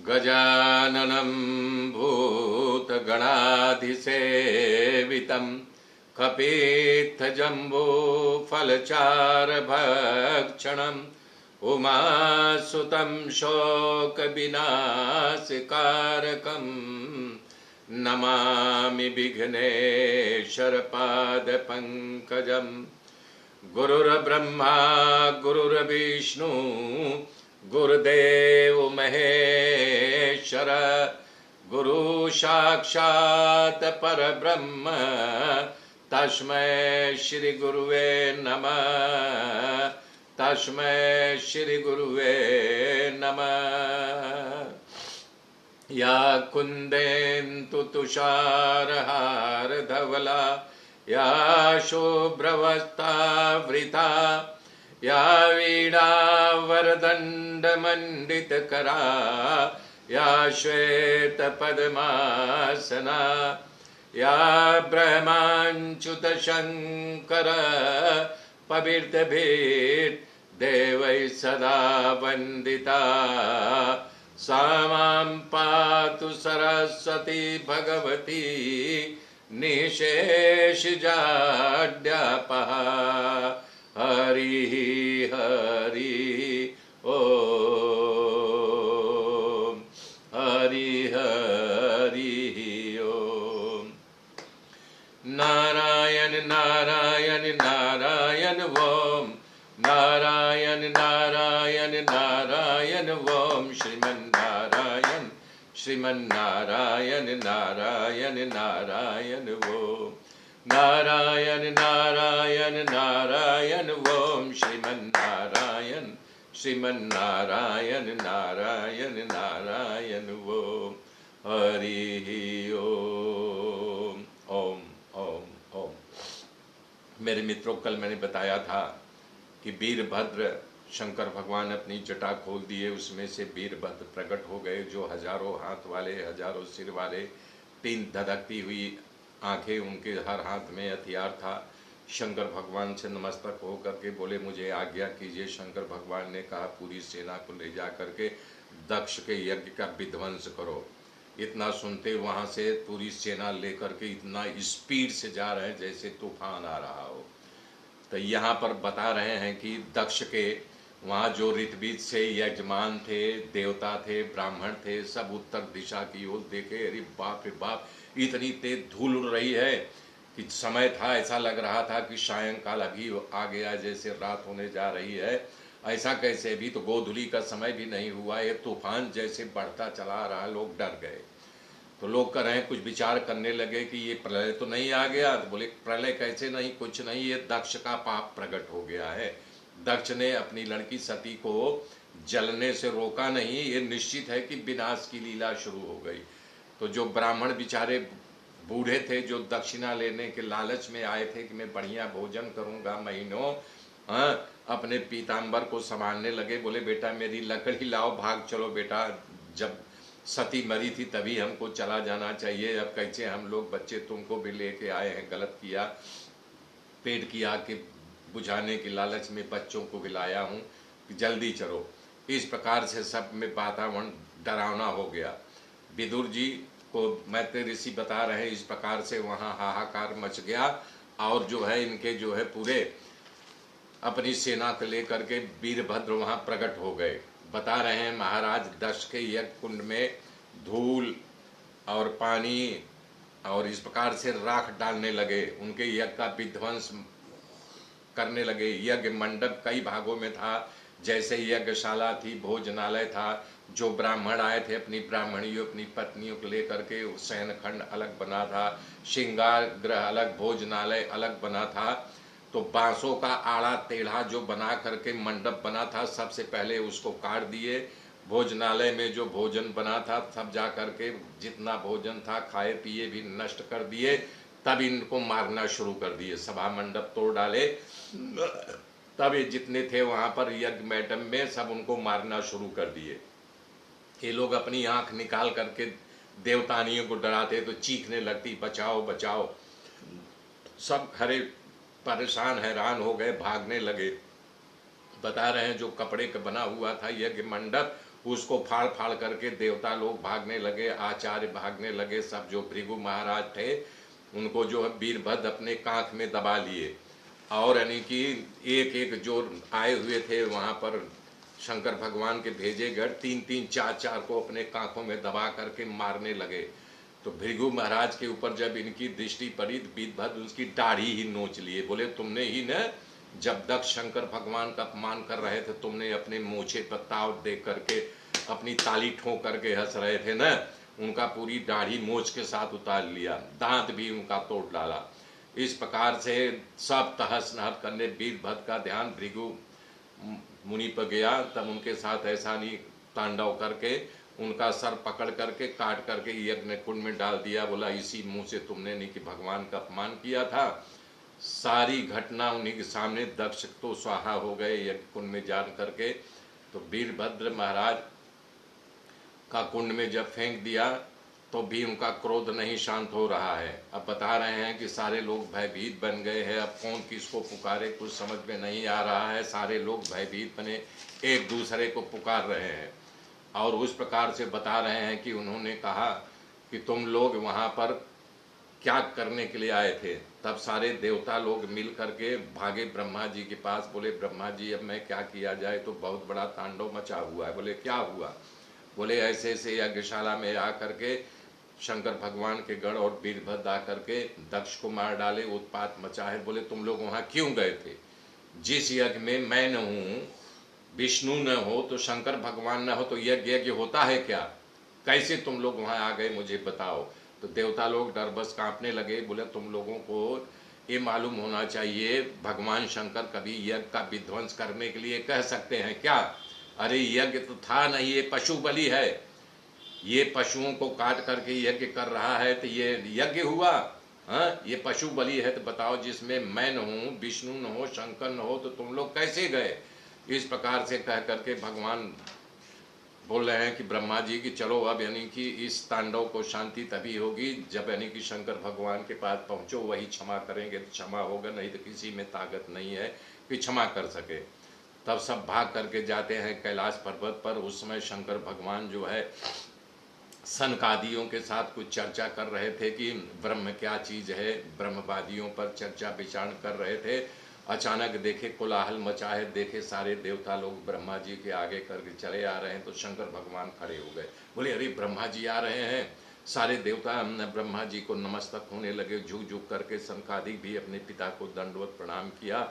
गजाननं भूतगणाधिसेवितं कपित्थजम्बूफलचारभक्षणम् उमासुतं शोकविनाशकारकं नमामि विघ्नेश्वरपादपङ्कजम्। गुरुर्ब्रह्मा गुरुर्विष्णु गुरुदेव महेश्वर गुरु साक्षात् परब्रह्म तस्मै श्री गुरुवे नमः। तस्मै श्री गुरुवे नमः। या कुन्देन्दु तुषारहारधवला या शुभ्रवस्त्रावृता या वीणावरदण्डमण्डितकरा या श्वेतपद्मासना या ब्रह्माच्युतशङ्कर पवित्रभिर् देवैः सदा वन्दिता सा मां पातु सरस्वती भगवती निशेषजाड्यापः। हरिः हरिः ॐ हरिः हरिः ॐ। नारायण नारायण नारायण ॐ नारायण नारायण नारायण ॐ श्रीमन्नारायण श्रीमन्नारायण नारायण नारायण ॐ नारायण नारायण नारायण ॐ श्रीमन्नारायण श्रीमन्नारायण नारायण नारायण ॐ हरिः ॐ। ओम ओम ओम। मेरे मित्रों, कल मैंने बताया था कि वीरभद्र शंकर भगवान अपनी जटा खोल दिए, उसमें से वीरभद्र प्रकट हो गए, जो हजारों हाथ वाले, हजारों सिर वाले, 3 धधकती हुई आंखें, उनके हर हाथ में हथियार था। शंकर भगवान से नमस्तक हो करके बोले, मुझे आज्ञा कीजिए। शंकर भगवान ने कहा, पूरी सेना को ले जा करके दक्ष के यज्ञ का विध्वंस करो। इतना सुनते वहाँ से पूरी सेना लेकर के इतना स्पीड से जा रहे हैं जैसे तूफान आ रहा हो। तो यहाँ पर बता रहे हैं कि दक्ष के वहाँ जो ऋतविद से यजमान थे, देवता थे, ब्राह्मण थे, सब उत्तर दिशा की ओर देखे। अरे बाप रे बाप, इतनी तेज धूल उड़ रही है कि समय था, ऐसा लग रहा था कि सायंकाल अभी आ गया, जैसे रात होने जा रही है। ऐसा कैसे, अभी तो गोधूली का समय भी नहीं हुआ, ये तूफान जैसे बढ़ता चला रहा। लोग डर गए। तो लोग कह रहे हैं, कुछ विचार करने लगे कि ये प्रलय तो नहीं आ गया। तो बोले, प्रलय कैसे नहीं, कुछ नहीं, ये दक्ष का पाप प्रकट हो गया है। दक्ष ने अपनी लड़की सती को जलने से रोका नहीं, ये निश्चित है कि विनाश की लीला शुरू हो गई। तो जो ब्राह्मण बेचारे बूढ़े थे, जो दक्षिणा लेने के लालच में आए थे कि मैं बढ़िया भोजन करूंगा महीनों, अपने पीताम्बर को संभालने लगे। बोले, बेटा मेरी लकड़ी लाओ, भाग चलो बेटा, जब सती मरी थी तभी हमको चला जाना चाहिए, अब कैसे हम लोग बच्चे तुमको भी लेके आए हैं, गलत किया। पेट की आग के बुझाने की लालच में बच्चों को भी लाया हूँ, जल्दी चलो। इस प्रकार से सब में वातावरण डरावना हो गया। विदुर जी को मैत्रेय ऋषि बता रहे हैं, इस प्रकार से वहाँ हाहाकार मच गया। और जो है इनके जो है पूरे अपनी सेना को लेकर के वीरभद्र वहाँ प्रकट हो गए। बता रहे हैं, महाराज दक्ष के यज्ञ कुंड में धूल और पानी और इस प्रकार से राख डालने लगे, उनके यज्ञ का विध्वंस करने लगे। यज्ञ मंडप कई भागों में था, जैसे यज्ञशाला थी, भोजनालय था। जो ब्राह्मण आए थे अपनी ब्राह्मणियों, अपनी पत्नियों को लेकर के, शयन खंड अलग बना था, श्रृंगार गृह अलग, भोजनालय अलग बना था। तो बांसों का आड़ा टेढ़ा जो बना करके मंडप बना था, सबसे पहले उसको काट दिए। भोजनालय में जो भोजन बना था, सब जा करके जितना भोजन था खाए पिए भी नष्ट कर दिए। तब इनको मारना शुरू कर दिए, सभा मंडप तोड़ डाले। तब ये जितने थे वहां पर यज्ञ मैडम में, सब उनको मारना शुरू कर दिए। ये लोग अपनी आंख निकाल करके देवतानियों को डराते तो चीखने लगती, बचाओ बचाओ। सब हरे परेशान हैरान हो गए, भागने लगे। बता रहे हैं जो कपड़े का बना हुआ था यज्ञ मंडप, उसको फाड़ फाड़ करके देवता लोग भागने लगे, आचार्य भागने लगे, सब जो भृगु महाराज थे उनको जो है वीरभद्र अपने कांख में दबा लिए, और यानी कि एक एक जो आए हुए थे वहाँ पर शंकर भगवान के भेजे गए 3-3 4-4 को अपने कांखों में दबा करके मारने लगे। तो भृगु महाराज के ऊपर जब इनकी दृष्टि पड़ी तो वीरभद्र उसकी दाढ़ी ही नोच लिए, बोले तुमने ही न जब दक्ष शंकर भगवान का अपमान कर रहे थे तुमने अपने मूछे पर ताव दे करके अपनी ताली ठोक करके हंस रहे थे न, उनका पूरी दाढ़ी मोछ के साथ उतार लिया, दांत भी उनका तोड़ डाला। इस प्रकार से सब तहस नहस करने वीरभद्र का ध्यान भृगु मुनि पर गया, तब उनके साथ ऐसा नहीं तांडव करके उनका सर पकड़ करके काट करके यज्ञ कुंड में डाल दिया। बोला इसी मुंह से तुमने नहीं कि भगवान का अपमान किया था। सारी घटना उन्हीं के सामने, दक्ष तो स्वाहा हो गए यज्ञ कुंड में जान करके। तो वीरभद्र महाराज का कुंड में जब फेंक दिया तो भी उनका क्रोध नहीं शांत हो रहा है। अब बता रहे हैं कि सारे लोग भयभीत बन गए हैं, अब कौन किसको पुकारे कुछ समझ में नहीं आ रहा है। सारे लोग भयभीत बने, एक दूसरे को पुकार रहे हैं और उस प्रकार से बता रहे हैं कि उन्होंने कहा कि तुम लोग वहाँ पर क्या करने के लिए आए थे। तब सारे देवता लोग मिल करके भागे ब्रह्मा जी के पास, बोले ब्रह्मा जी अब मैं क्या किया जाए, तो बहुत बड़ा तांडव मचा हुआ है। बोले क्या हुआ, बोले ऐसे ऐसे यज्ञशाला में आ करके शंकर भगवान के गढ़ और वीरभद्र आ करके दक्ष को मार डाले, उत्पात मचा है। बोले तुम लोग वहाँ क्यों गए थे, जिस यज्ञ में मैं न हूँ, विष्णु न हो तो शंकर भगवान न हो तो यज्ञ होता है क्या, कैसे तुम लोग वहाँ आ गए मुझे बताओ। तो देवता लोग डर बस कांपने लगे। बोले तुम लोगों को ये मालूम होना चाहिए भगवान शंकर कभी यज्ञ का विध्वंस करने के लिए कह सकते हैं क्या, अरे यज्ञ तो था नहीं, ये पशु बलि है, ये पशुओं को काट करके यज्ञ कर रहा है तो ये यज्ञ हुआ। हाँ ये पशु बलि है, तो बताओ जिसमें मैं न हूँ, विष्णु न हो, शंकर न हो, तो तुम लोग कैसे गए। इस प्रकार से कह करके भगवान बोल रहे हैं कि ब्रह्मा जी की चलो अब यानी कि इस तांडव को शांति तभी होगी जब यानी कि शंकर भगवान के पास पहुँचो, वही क्षमा करेंगे तो क्षमा होगा, नहीं तो किसी में ताकत नहीं है कि क्षमा कर सके। तब सब भाग करके जाते हैं कैलाश पर्वत पर। उस समय शंकर भगवान जो है सनकादियों के साथ कुछ चर्चा कर रहे थे कि ब्रह्म क्या चीज़ है, ब्रह्मवादियों पर चर्चा विचार कर रहे थे। अचानक देखे कोलाहल मचा है, देखे सारे देवता लोग ब्रह्मा जी के आगे करके चले आ रहे हैं। तो शंकर भगवान खड़े हो गए, बोले अरे ब्रह्मा जी आ रहे हैं। सारे देवता ब्रह्मा जी को नमस्तक होने लगे, झुक झुक करके। सनकादिक भी अपने पिता को दंडवत प्रणाम किया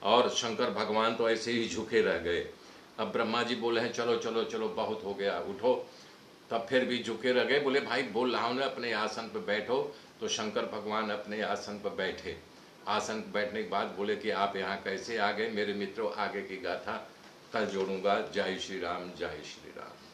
और शंकर भगवान तो ऐसे ही झुके रह गए। अब ब्रह्मा जी बोले हैं चलो चलो चलो बहुत हो गया, उठो। तब फिर भी झुके रह गए। बोले भाई बोल रहा हूँ ना अपने आसन पर बैठो। तो शंकर भगवान अपने आसन पर बैठे। आसन पर बैठने के बाद बोले कि आप यहाँ कैसे आ गए। मेरे मित्रों आगे की गाथा कल जोड़ूंगा। जय श्री राम, जय श्री राम।